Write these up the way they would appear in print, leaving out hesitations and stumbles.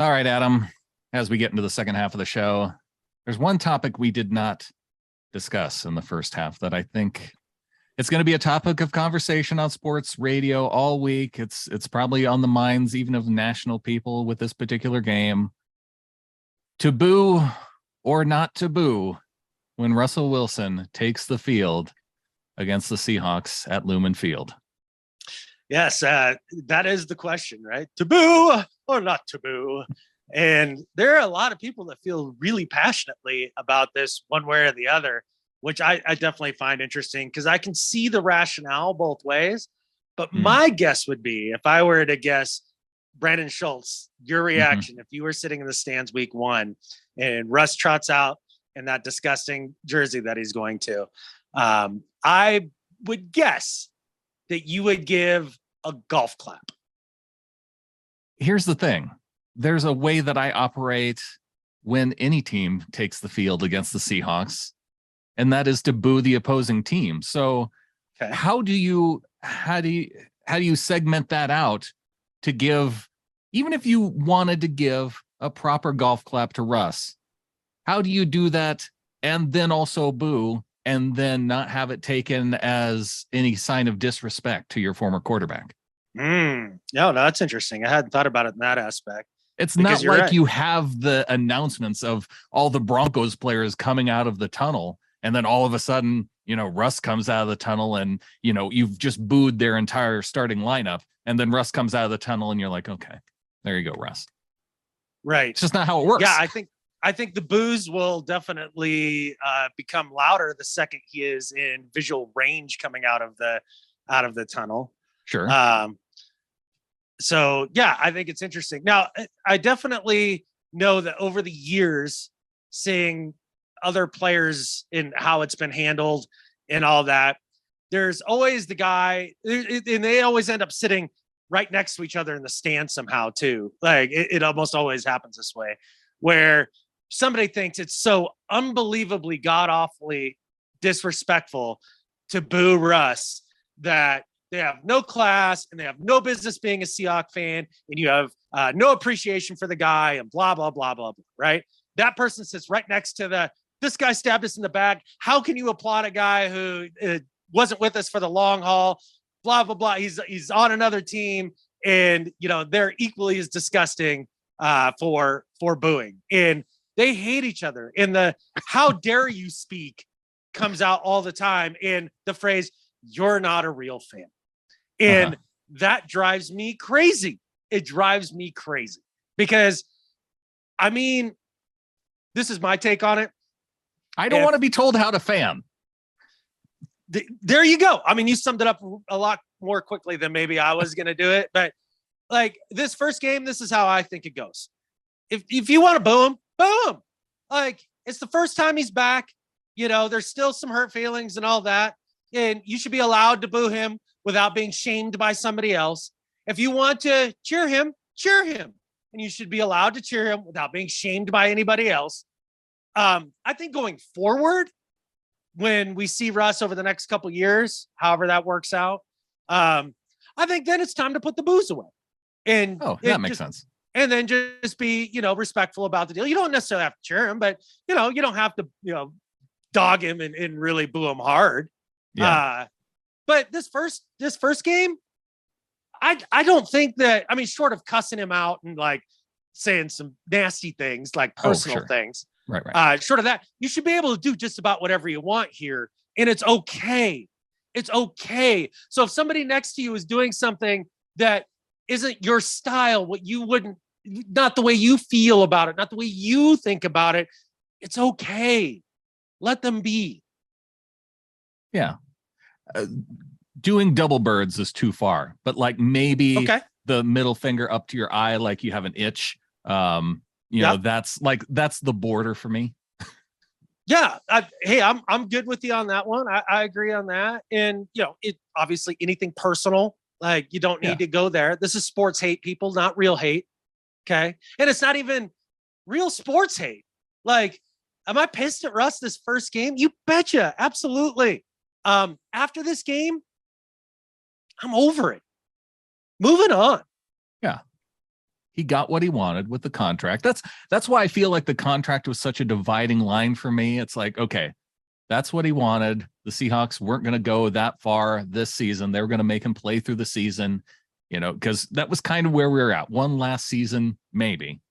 All right, Adam, as we get into the second half of the show, there's one topic we did not discuss in the first half that I think it's going to be a topic of conversation on sports radio all week. It's probably on the minds even of national people with this particular game. To boo or not to boo when Russell Wilson takes the field against the Seahawks at Lumen Field. Yes, that is the question, right? To boo or not to boo? And there are a lot of people that feel really passionately about this one way or the other, which I definitely find interesting because I can see the rationale both ways. But my guess would be, if I were to guess, Brandon Schultz, your reaction, if you were sitting in the stands week one and Russ trots out in that disgusting jersey that he's going to, I would guess that you would give a golf clap. Here's the thing. There's a way that I operate when any team takes the field against the Seahawks, and that is to boo the opposing team. So how do you segment that out to give, even if you wanted to give a proper golf clap to Russ, how do you do that and then also boo and then not have it taken as any sign of disrespect to your former quarterback? No, that's interesting. I hadn't thought about it in that aspect. It's not like you have the announcements of all the Broncos players coming out of the tunnel, and then all of a sudden, Russ comes out of the tunnel and, you've just booed their entire starting lineup. And then Russ comes out of the tunnel and you're like, okay, there you go, Russ. Right. It's just not how it works. Yeah, I think the boos will definitely become louder the second he is in visual range coming out of the tunnel. Sure. So yeah, I think it's interesting. Now, I definitely know that over the years, seeing other players and how it's been handled and all that, there's always the guy, and they always end up sitting right next to each other in the stand somehow too. Like it almost always happens this way, where somebody thinks it's so unbelievably god-awfully disrespectful to boo Russ that they have no class and they have no business being a Seahawks fan, and you have no appreciation for the guy and blah, blah, blah, blah, blah, right? That person sits right next to this guy stabbed us in the back. How can you applaud a guy who wasn't with us for the long haul? Blah, blah, blah. He's on another team, and, they're equally as disgusting for booing. And they hate each other. And the how dare you speak comes out all the time. And the phrase, you're not a real fan. And that drives me crazy. It drives me crazy because, this is my take on it. I don't want to be told how to fan. There you go. You summed it up a lot more quickly than maybe I was going to do it. But like this first game, this is how I think it goes. If you want to boo him, boo him. Like it's the first time he's back. There's still some hurt feelings and all that. And you should be allowed to boo him without being shamed by somebody else. If you want to cheer him, cheer him. And you should be allowed to cheer him without being shamed by anybody else. I think going forward, when we see Russ over the next couple of years, however that works out, I think then it's time to put the boos away. And that makes sense. And then just be, respectful about the deal. You don't necessarily have to cheer him, but you don't have to, dog him and really boo him hard. Yeah. But this first game, I don't think that, short of cussing him out and like saying some nasty things, like personal things. Right. Short of that, you should be able to do just about whatever you want here. And it's okay. It's okay. So if somebody next to you is doing something that isn't your style, not the way you feel about it, not the way you think about it, it's okay. Let them be. Yeah. Doing double birds is too far, but like maybe the middle finger up to your eye, like you have an itch. That's the border for me. Yeah. I'm good with you on that one. I agree on that. And, it obviously anything personal, like you don't need to go there. This is sports hate, people, not real hate. Okay. And it's not even real sports hate. Like, am I pissed at Russ this first game? You betcha. Absolutely. After this game, I'm over it. Moving on. Yeah. he got what he wanted with the contract. That's why I feel like the contract was such a dividing line for me. It's like, okay, that's what he wanted. The Seahawks weren't going to go that far this season. They were going to make him play through the season, because that was kind of where we were at. One last season, maybe,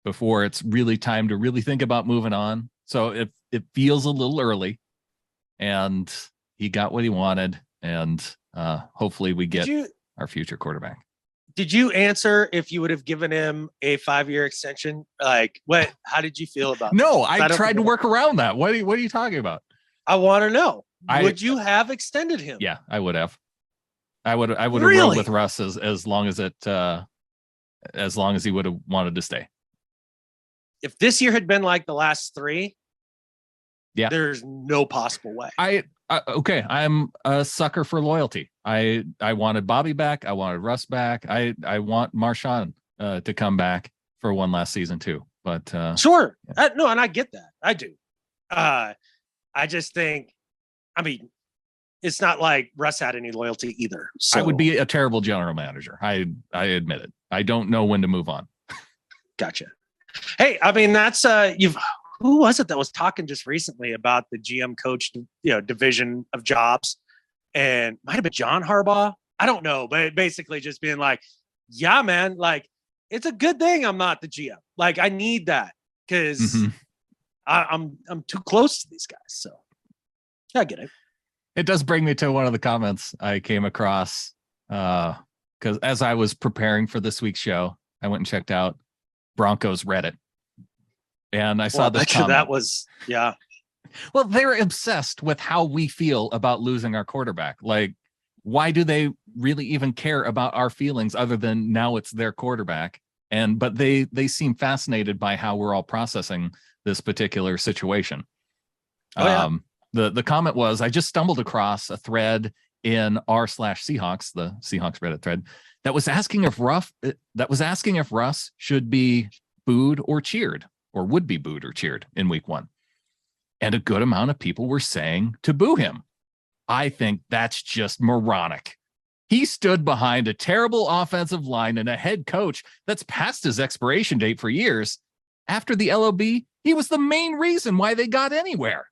before it's really time to really think about moving on. So it feels a little early, and he got what he wanted, and hopefully we get our future quarterback. Did you answer if you would have given him a 5-year extension? Like, how did you feel about No, I tried to work around that. What are you talking about? I want to know. Would you have extended him? Yeah, I would have. I would have Really? rolled with Russ as long as he would have wanted to stay. If this year had been like the last 3, yeah, there's no possible way. Okay, I'm a sucker for loyalty. I wanted Bobby back. I wanted Russ back. I want Marshawn to come back for one last season too. But sure, yeah. No, and I get that. I do. I just think, it's not like Russ had any loyalty either. So I would be a terrible general manager. I admit it. I don't know when to move on. Gotcha. Hey, that's who was it that was talking just recently about the GM coach, division of jobs, and might have been John Harbaugh. I don't know, but basically just being like, yeah, man, like it's a good thing I'm not the GM. Like I need that because I'm too close to these guys. So I get it. It does bring me to one of the comments I came across because as I was preparing for this week's show, I went and checked out Broncos Reddit. And I saw this comment. That was, yeah. Well, they're obsessed with how we feel about losing our quarterback. Like, why do they really even care about our feelings other than now it's their quarterback? But they seem fascinated by how we're all processing this particular situation. Oh, yeah. The comment was, I just stumbled across a thread in r/Seahawks, the Seahawks Reddit thread, that was asking if Russ should be booed or cheered, or would be booed or cheered in week 1. And a good amount of people were saying to boo him. I think that's just moronic. He stood behind a terrible offensive line and a head coach that's past his expiration date for years. After the LOB, he was the main reason why they got anywhere.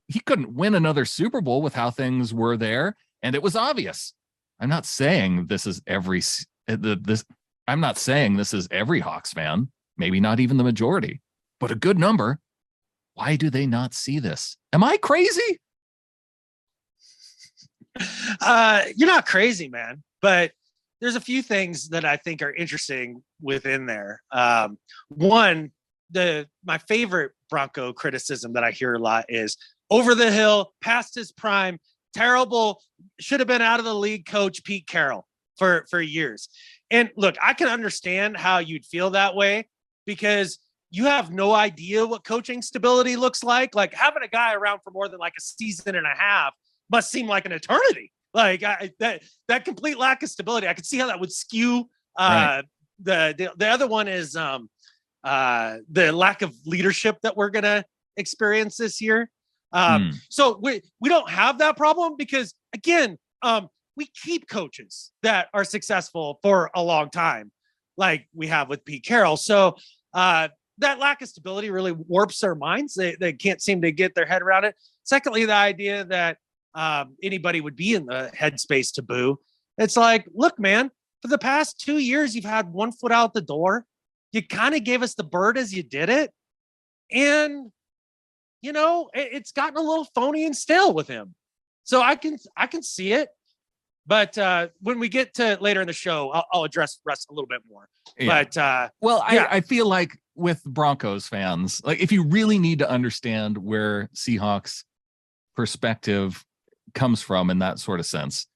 He couldn't win another Super Bowl with how things were there, and it was obvious. I'm not saying this is every Hawks fan. Maybe not even the majority, but a good number. Why do they not see this? Am I crazy? You're not crazy, man. But there's a few things that I think are interesting within there. One, my favorite Bronco criticism that I hear a lot is over the hill, past his prime, terrible, should have been out of the league coach Pete Carroll for years. And look, I can understand how you'd feel that way, because you have no idea what coaching stability looks like. Like having a guy around for more than like a season and a half must seem like an eternity. Like that complete lack of stability, I could see how that would skew. Right. The other one is the lack of leadership that we're gonna experience this year. So we don't have that problem because again, we keep coaches that are successful for a long time, like we have with Pete Carroll. So that lack of stability really warps their minds. They can't seem to get their head around it. Secondly, the idea that anybody would be in the headspace to boo. It's like, look, man, for the past 2 years, you've had one foot out the door. You kind of gave us the bird as you did it. And, it's gotten a little phony and stale with him. So I can see it. But when we get to later in the show, I'll address Russ a little bit more. Yeah. But I feel like with Broncos fans, like if you really need to understand where Seahawks perspective comes from in that sort of sense,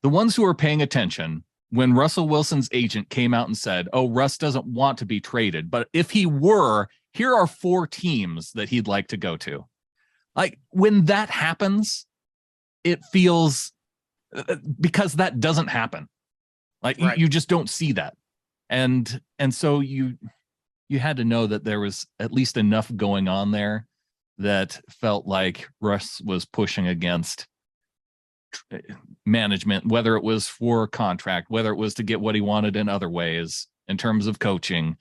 the ones who are paying attention when Russell Wilson's agent came out and said, "Oh, Russ doesn't want to be traded, but if he were, here are 4 teams that he'd like to go to." Like when that happens, it feels, because that doesn't happen. Like right. you just don't see that. And so you had to know that there was at least enough going on there that felt like Russ was pushing against management, whether it was for contract, whether it was to get what he wanted in other ways. in terms of coaching.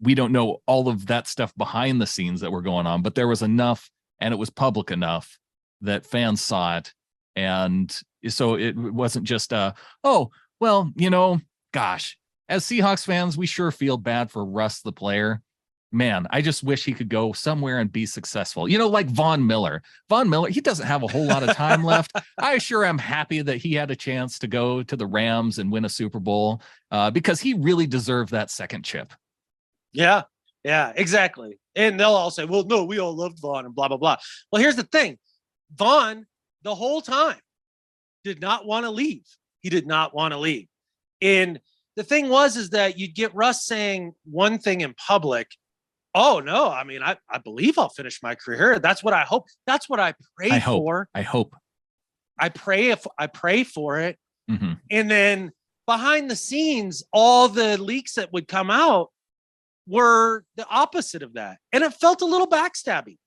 We don't know all of that stuff behind the scenes that were going on, but there was enough, and it was public enough that fans saw it. And so it wasn't just oh, well, gosh, as Seahawks fans, we sure feel bad for Russ, the player. Man, I just wish he could go somewhere and be successful. Like Von Miller. Von Miller, he doesn't have a whole lot of time left. I sure am happy that he had a chance to go to the Rams and win a Super Bowl because he really deserved that second chip. Yeah, exactly. And they'll all say, well, no, we all loved Vaughn and blah, blah, blah. Well, here's the thing. Vaughn, the whole time, did not want to leave. He did not want to leave. And the thing is that you'd get Russ saying one thing in public. Oh, no, I mean, I believe I'll finish my career. That's what I hope. That's what I pray for. I hope. I pray for it. Mm-hmm. And then behind the scenes, all the leaks that would come out were the opposite of that. And it felt a little backstabby.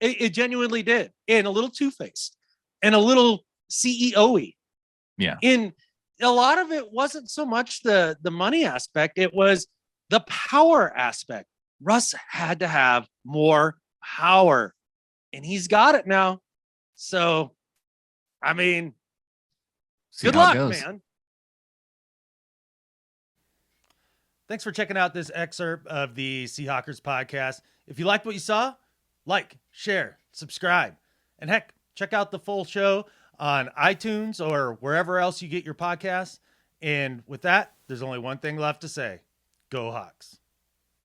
It genuinely did. And a little two-faced and a little CEO-y. Yeah. And a lot of it wasn't so much the money aspect. It was the power aspect. Russ had to have more power, and he's got it now. So, I mean, good luck, man. Thanks for checking out this excerpt of the Seahawkers podcast. If you liked what you saw, like, share, subscribe, and heck, check out the full show on iTunes or wherever else you get your podcasts. And with that, there's only one thing left to say. Go Hawks.